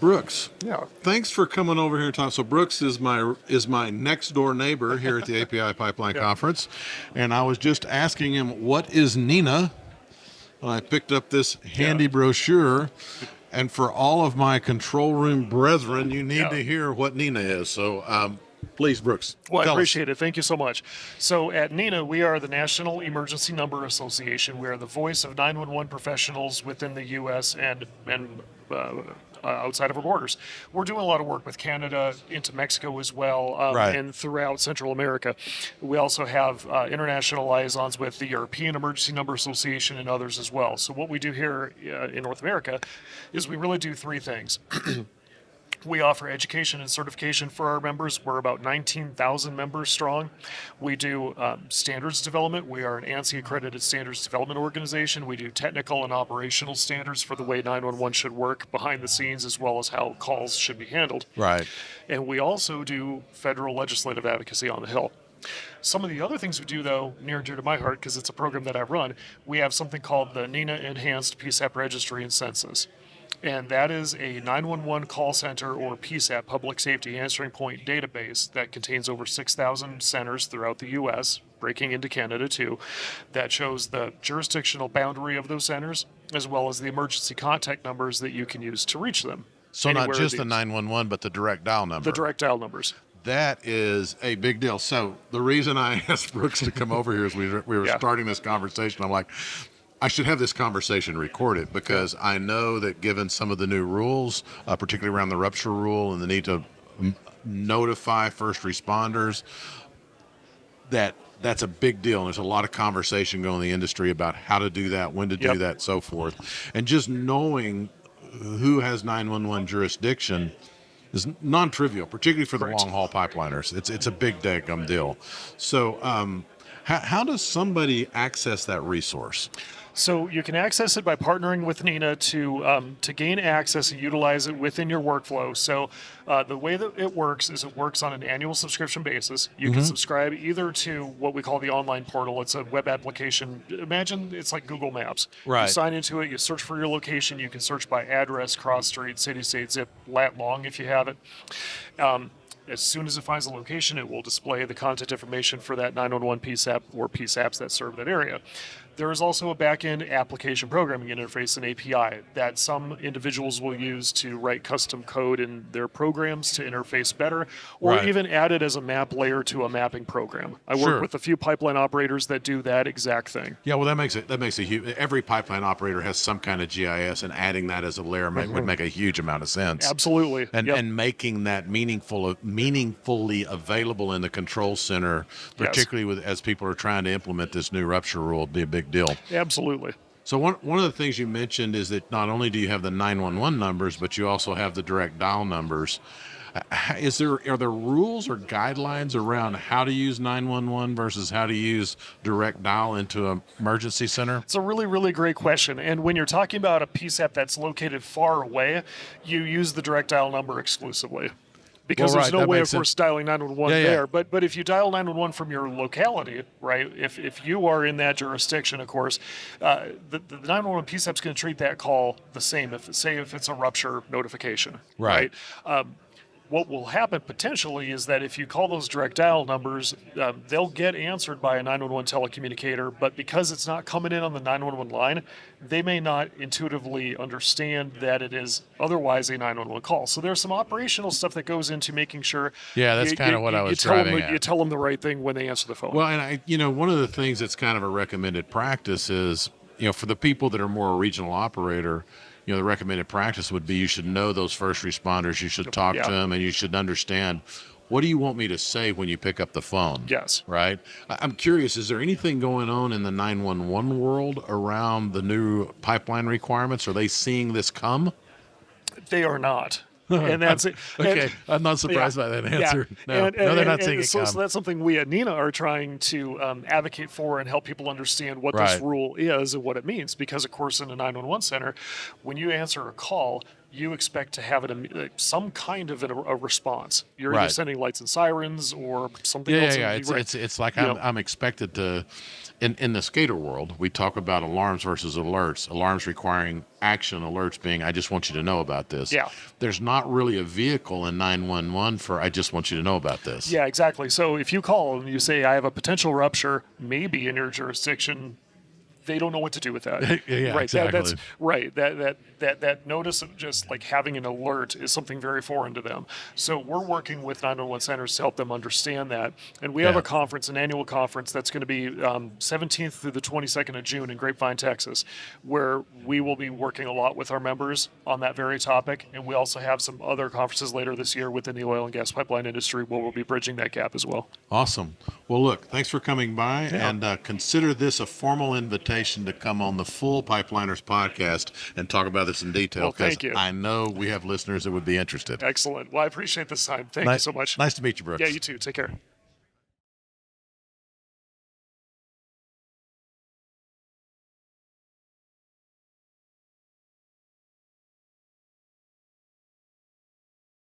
Brooks, Yeah. thanks for coming over here and talking. So Brooks is my next door neighbor here at the API Pipeline Yeah. Conference, and I was just asking him what is NENA, and I picked up this handy brochure. And for all of my control room brethren, you need to hear what NENA is. So please, Brooks. Well, I tell us. appreciate it. Thank you so much. So at NENA, we are the National Emergency Number Association. We are the voice of 911 professionals within the U.S. and outside of our borders. We're doing a lot of work with Canada, into Mexico as well, Right. and throughout Central America. We also have international liaisons with the European Emergency Number Association and others as well. So what we do here in North America is we really do three things. We offer education and certification for our members. We're about 19,000 members strong. We do standards development. We are an ANSI accredited standards development organization. We do technical and operational standards for the way 911 should work behind the scenes, as well as how calls should be handled. Right. And we also do federal legislative advocacy on the Hill. Some of the other things we do, though, near and dear to my heart, because it's a program that I run, we have something called the NENA Enhanced PSAP Registry and Census. And that is a 911 call center or PSAP, public safety answering point database that contains over 6,000 centers throughout the U.S., breaking into Canada too, that shows the jurisdictional boundary of those centers, as well as the emergency contact numbers that you can use to reach them. So not just the 911, but the direct dial number. The direct dial numbers. That is a big deal. So the reason I asked Brooks to come over here is we were starting this conversation. I'm like, I should have this conversation recorded because I know that given some of the new rules, particularly around the rupture rule and the need to notify first responders, that's a big deal. And there's a lot of conversation going in the industry about how to do that, when to do that, so forth. And just knowing who has 911 jurisdiction is non-trivial, particularly for the long-haul pipeliners. It's a big daggum deal. So how does somebody access that resource? So you can access it by partnering with NENA to gain access and utilize it within your workflow. So the way that it works is it works on an annual subscription basis. You can subscribe either to what we call the online portal. It's a web application. Imagine it's like Google Maps. Right. You sign into it. You search for your location. You can search by address, cross street, city, state, zip, lat, long if you have it. As soon as it finds a location, it will display the contact information for that 911 PSAP or PSAPs that serve that area. There is also a back-end application programming interface, an API, that some individuals will use to write custom code in their programs to interface better, or even add it as a map layer to a mapping program. I work with a few pipeline operators that do that exact thing. Yeah, well, that makes a huge. Every pipeline operator has some kind of GIS, and adding that as a layer would make a huge amount of sense. Absolutely, and making that meaningfully available in the control center, particularly as people are trying to implement this new rupture rule, would be a big deal. Absolutely. So one of the things you mentioned is that not only do you have the 911 numbers, but you also have the direct dial numbers. Are there rules or guidelines around how to use 911 versus how to use direct dial into an emergency center? It's a really, really great question. And when you're talking about a PSAP that's located far away, you use the direct dial number exclusively. Because there's no way, of course, dialing 911 there. But if you dial 911 from your locality, right, if you are in that jurisdiction, of course, the 911 PSAP's going to treat that call the same, if it's a rupture notification. Right? What will happen potentially is that if you call those direct dial numbers, they'll get answered by a 911 telecommunicator, but because it's not coming in on the 911 line, they may not intuitively understand that it is otherwise a 911 call. So there's some operational stuff that goes into making sure. Yeah, that's kind of what I was driving at. You tell them the right thing when they answer the phone. Well, and one of the things that's kind of a recommended practice is, for the people that are more a regional operator, the recommended practice would be you should know those first responders, you should talk to them, and you should understand, what do you want me to say when you pick up the phone? Yes. Right? I'm curious, is there anything going on in the 911 world around the new pipeline requirements? Are they seeing this come? They are not. And that's it. Okay, I'm not surprised by that answer. No, they're not seeing it come. So that's something we at NENA are trying to advocate for and help people understand what this rule is and what it means. Because, of course, in a 911 center, when you answer a call, you expect to have some kind of a response. You're Right. either sending lights and sirens or something else. Yeah. It's like I'm expected to. In the skater world, we talk about alarms versus alerts. Alarms requiring action, alerts being, I just want you to know about this. Yeah. There's not really a vehicle in 911 for, I just want you to know about this. Yeah, exactly. So if you call and you say, I have a potential rupture, maybe in your jurisdiction, they don't know what to do with that. Yeah, right. exactly. That's right. That notice of just like having an alert is something very foreign to them. So we're working with 911 centers to help them understand that. And we have a conference, an annual conference that's going to be 17th through the 22nd of June in Grapevine, Texas, where we will be working a lot with our members on that very topic. And we also have some other conferences later this year within the oil and gas pipeline industry where we'll be bridging that gap as well. Awesome. Well, look, thanks for coming by, and consider this a formal invitation to come on the Full Pipeliners podcast and talk about this in detail. Well, thank you. I know we have listeners that would be interested. Excellent. Well, I appreciate this time. Thank you so much. Nice to meet you, Brooks. Yeah, you too. Take care.